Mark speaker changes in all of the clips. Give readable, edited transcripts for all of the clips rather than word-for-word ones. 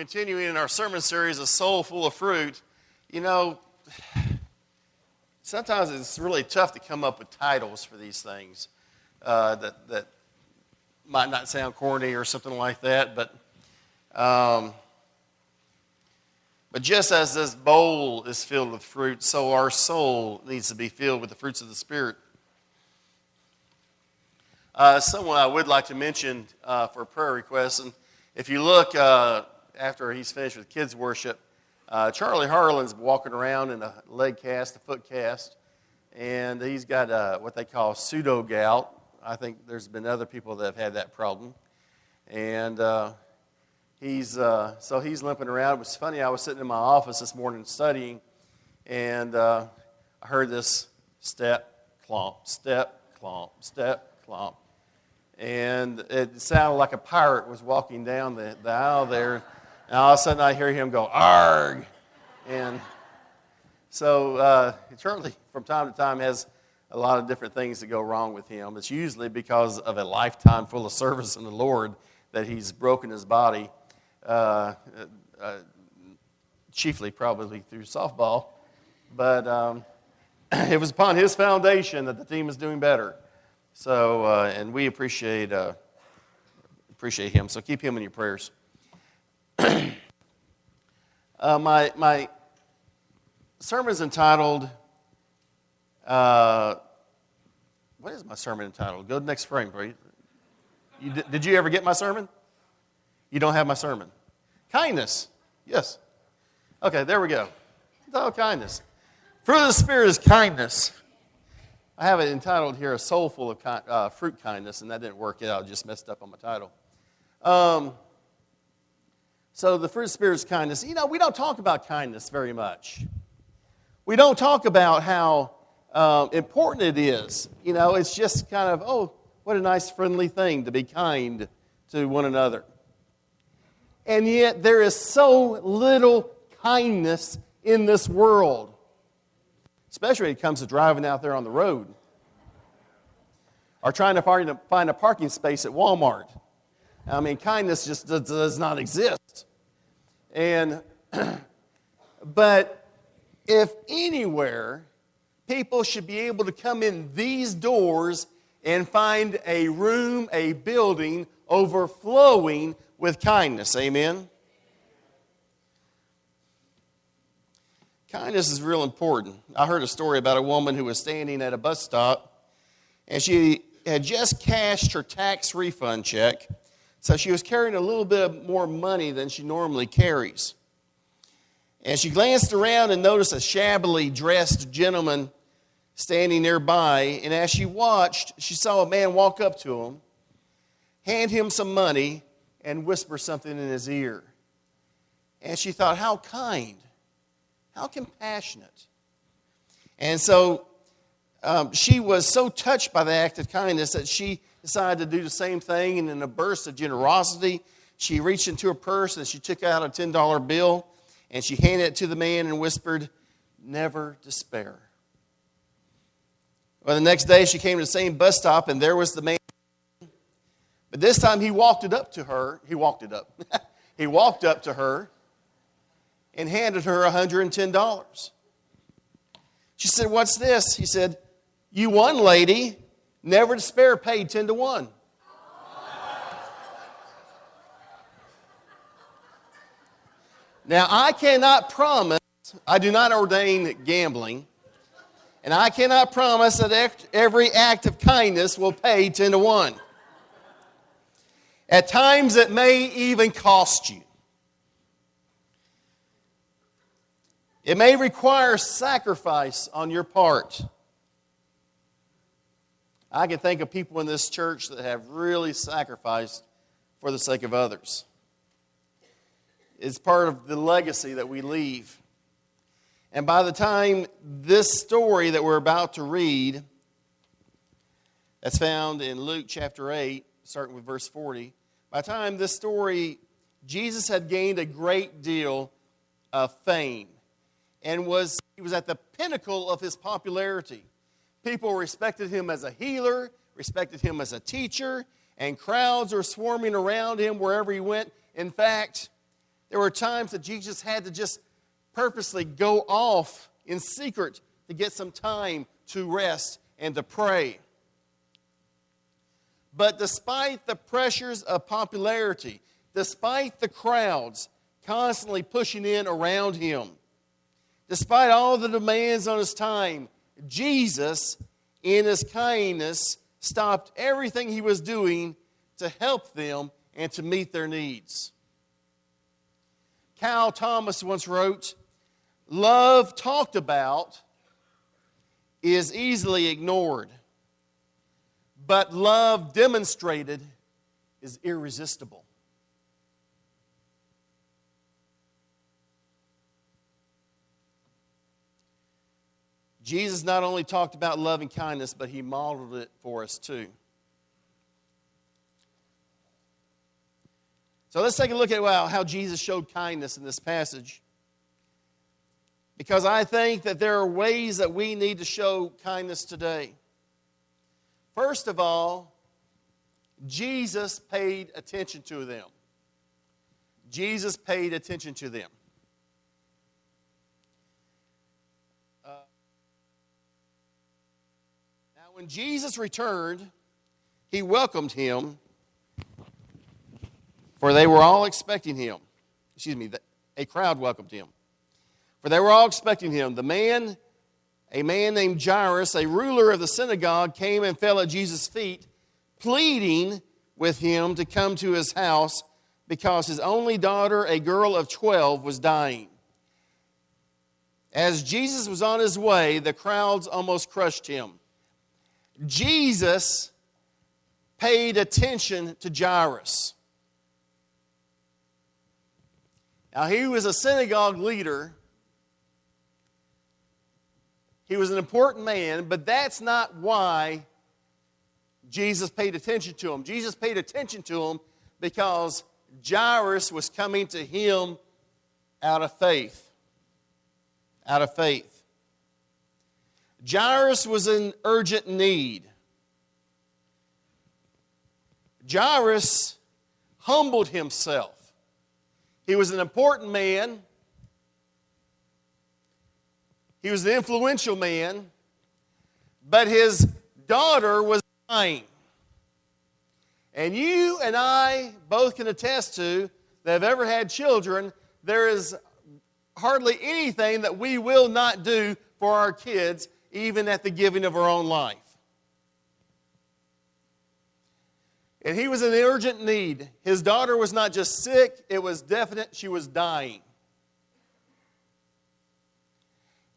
Speaker 1: continuing in our sermon series, A Soul Full of Fruit. You know, sometimes it's really tough to come up with titles for these things that might not sound corny or something like that, but just as this bowl is filled with fruit, so our soul needs to be filled with the fruits of the Spirit. Someone I would like to mention for a prayer request, and if you look after he's finished with kids' worship, Charlie Harlan's walking around in a leg cast, a foot cast, and he's got what they call pseudo gout. I think there's been other people that have had that problem, and he's limping around. It was funny. I was sitting in my office this morning studying, and I heard this step, clomp, step, clomp, step, clomp. And it sounded like a pirate was walking down the aisle there. And all of a sudden I hear him go, "Arg!" And so Charlie, from time to time, has a lot of different things that go wrong with him. It's usually because of a lifetime full of service in the Lord that he's broken his body, chiefly probably through softball. But it was upon his foundation that the team is doing better. So, and we appreciate him. So keep him in your prayers. My sermon is entitled, what is my sermon entitled? Go to the next frame, please. Did you ever get my sermon? You don't have my sermon. Kindness. Yes. Okay, there we go. Oh, kindness. Fruit of the Spirit is kindness. I have it entitled here, A Soul Full of Fruit Kindness, and that didn't work out. I just messed up on my title. So the fruit of the Spirit is kindness. You know, we don't talk about kindness very much. We don't talk about how important it is. You know, it's just kind of, oh, what a nice friendly thing to be kind to one another. And yet there is so little kindness in this world. Especially when it comes to driving out there on the road. Or trying to find a parking space at Walmart. I mean, kindness just does not exist. But if anywhere, people should be able to come in these doors and find a room, a building, overflowing with kindness. Amen? Kindness is real important. I heard a story about a woman who was standing at a bus stop, and she had just cashed her tax refund check, so she was carrying a little bit more money than she normally carries. And she glanced around and noticed a shabbily dressed gentleman standing nearby, and as she watched, she saw a man walk up to him, hand him some money, and whisper something in his ear. And she thought, how kind. How compassionate. And so she was so touched by the act of kindness that she decided to do the same thing. And in a burst of generosity, she reached into her purse and she took out a $10 bill and she handed it to the man and whispered, "Never despair." Well, the next day she came to the same bus stop and there was the man. But this time he walked up to her and handed her $110. She said, "What's this?" He said, "You won, lady. Never despair paid 10 to 1. Now, I cannot promise, I do not ordain gambling, and I cannot promise that every act of kindness will pay 10 to 1. At times, it may even cost you. It may require sacrifice on your part. I can think of people in this church that have really sacrificed for the sake of others. It's part of the legacy that we leave. And by the time this story that we're about to read, that's found in Luke chapter 8, starting with verse 40, by the time this story, Jesus had gained a great deal of fame. And he was at the pinnacle of his popularity. People respected him as a healer, respected him as a teacher, and crowds were swarming around him wherever he went. In fact, There were times that Jesus had to just purposely go off in secret to get some time to rest and to pray. But despite the pressures of popularity, despite the crowds constantly pushing in around him, despite all the demands on his time, Jesus, in his kindness, stopped everything he was doing to help them and to meet their needs. Cal Thomas once wrote, "Love talked about is easily ignored, but love demonstrated is irresistible." Jesus not only talked about love and kindness, but he modeled it for us too. So let's take a look at how Jesus showed kindness in this passage. Because I think that there are ways that we need to show kindness today. First of all, Jesus paid attention to them. Jesus paid attention to them. Now, when Jesus returned, he welcomed him, for they were all expecting him. A crowd welcomed him. For they were all expecting him. A man named Jairus, a ruler of the synagogue, came and fell at Jesus' feet, pleading with him to come to his house because his only daughter, a girl of 12, was dying. As Jesus was on his way, the crowds almost crushed him. Jesus paid attention to Jairus. Now, he was a synagogue leader. He was an important man, but that's not why Jesus paid attention to him. Jesus paid attention to him because Jairus was coming to him out of faith. Out of faith. Jairus was in urgent need. Jairus humbled himself. He was an important man. He was an influential man. But his daughter was dying. And you and I both can attest to that have ever had children, there is hardly anything that we will not do for our kids, even at the giving of our own life. And he was in urgent need. His daughter was not just sick, it was definite she was dying.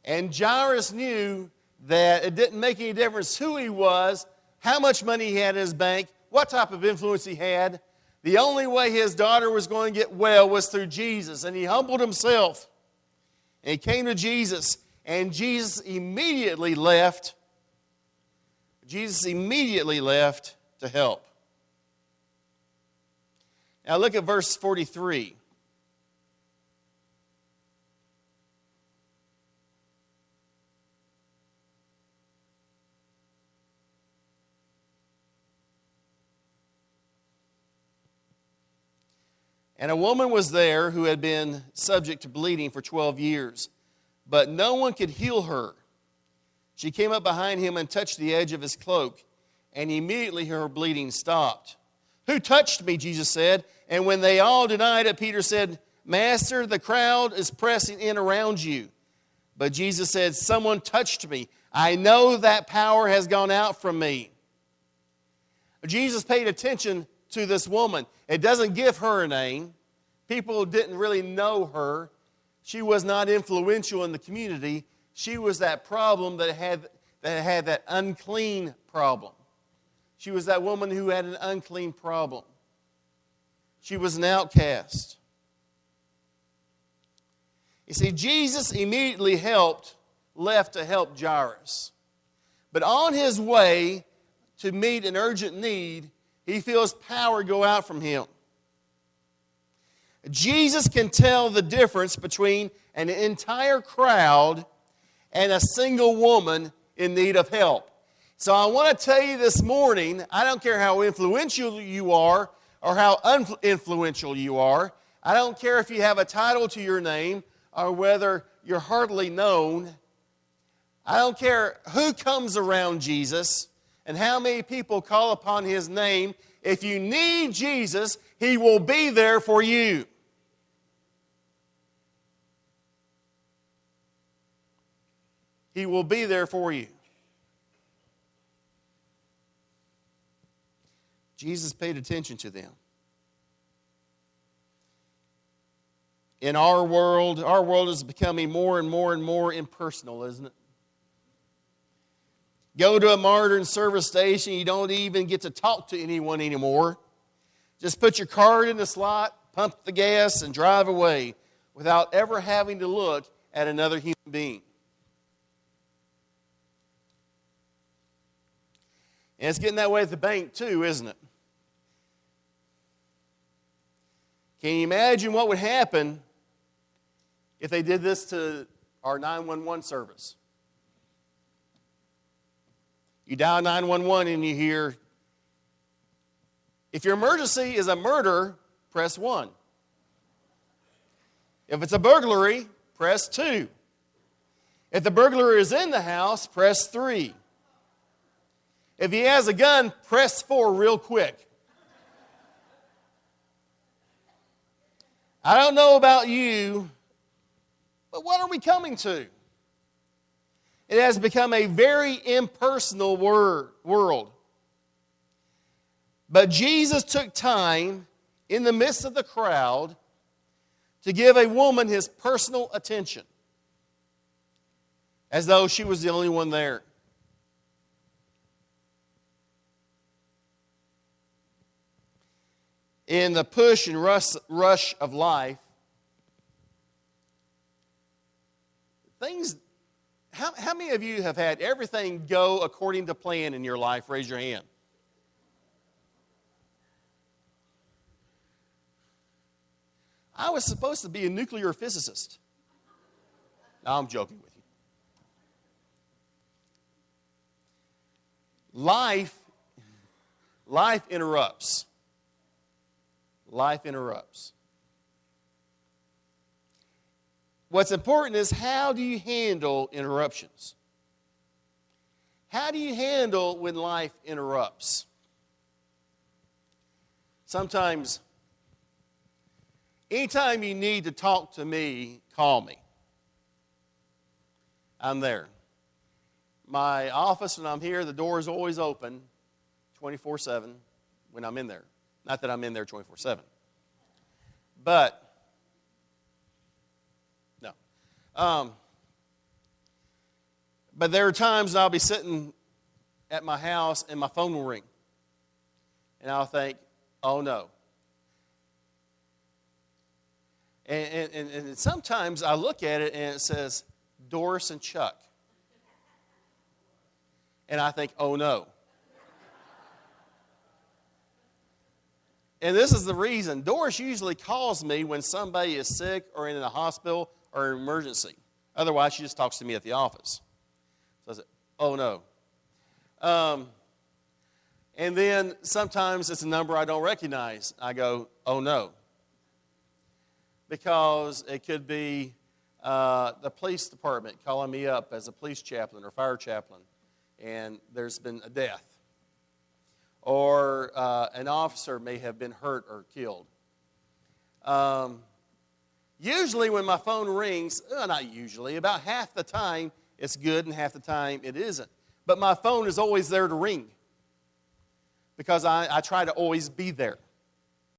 Speaker 1: And Jairus knew that it didn't make any difference who he was, how much money he had in his bank, what type of influence he had. The only way his daughter was going to get well was through Jesus. And he humbled himself. And he came to Jesus. And Jesus immediately left. Jesus immediately left to help. Now look at verse 43. And a woman was there who had been subject to bleeding for 12 years, but no one could heal her. She came up behind him and touched the edge of his cloak, and immediately her bleeding stopped. "Who touched me?" Jesus said. And when they all denied it, Peter said, "Master, the crowd is pressing in around you." But Jesus said, "Someone touched me. I know that power has gone out from me." Jesus paid attention to this woman. It doesn't give her a name. People didn't really know her. She was not influential in the community. She was that problem that had that unclean problem. She was that woman who had an unclean problem. She was an outcast. You see, Jesus immediately left to help Jairus. But on his way to meet an urgent need, he feels power go out from him. Jesus can tell the difference between an entire crowd and a single woman in need of help. So I want to tell you this morning, I don't care how influential you are or how uninfluential you are, I don't care if you have a title to your name or whether you're hardly known. I don't care who comes around Jesus and how many people call upon His name. If you need Jesus, He will be there for you. He will be there for you. Jesus paid attention to them. In our world is becoming more and more and more impersonal, isn't it? Go to a modern service station, you don't even get to talk to anyone anymore. Just put your card in the slot, pump the gas, and drive away without ever having to look at another human being. And it's getting that way at the bank too, isn't it? Can you imagine what would happen if they did this to our 911 service? You dial 911 and you hear, if your emergency is a murder, press 1. If it's a burglary, press 2. If the burglar is in the house, press 3. If he has a gun, press 4 real quick. I don't know about you, but what are we coming to? It has become a very impersonal world. But Jesus took time in the midst of the crowd to give a woman His personal attention, as though she was the only one there. In the push and rush of life, how many of you have had everything go according to plan in your life? Raise your hand. I was supposed to be a nuclear physicist. No, I'm joking with you. Life interrupts. Life interrupts. What's important is, how do you handle interruptions? How do you handle when life interrupts? Sometimes, anytime you need to talk to me, call me. I'm there. My office, when I'm here, the door is always open 24/7 when I'm in there. Not that I'm in there 24/7. But, no. But there are times I'll be sitting at my house and my phone will ring. And I'll think, oh no. And sometimes I look at it and it says, Doris and Chuck. And I think, oh no. And this is the reason. Doris usually calls me when somebody is sick or in a hospital or an emergency. Otherwise, she just talks to me at the office. So I said, oh no. And then sometimes it's a number I don't recognize. I go, oh no. Because it could be the police department calling me up as a police chaplain or fire chaplain, and there's been a death. Or an officer may have been hurt or killed. Usually when my phone rings, not usually, about half the time it's good and half the time it isn't. But my phone is always there to ring because I try to always be there.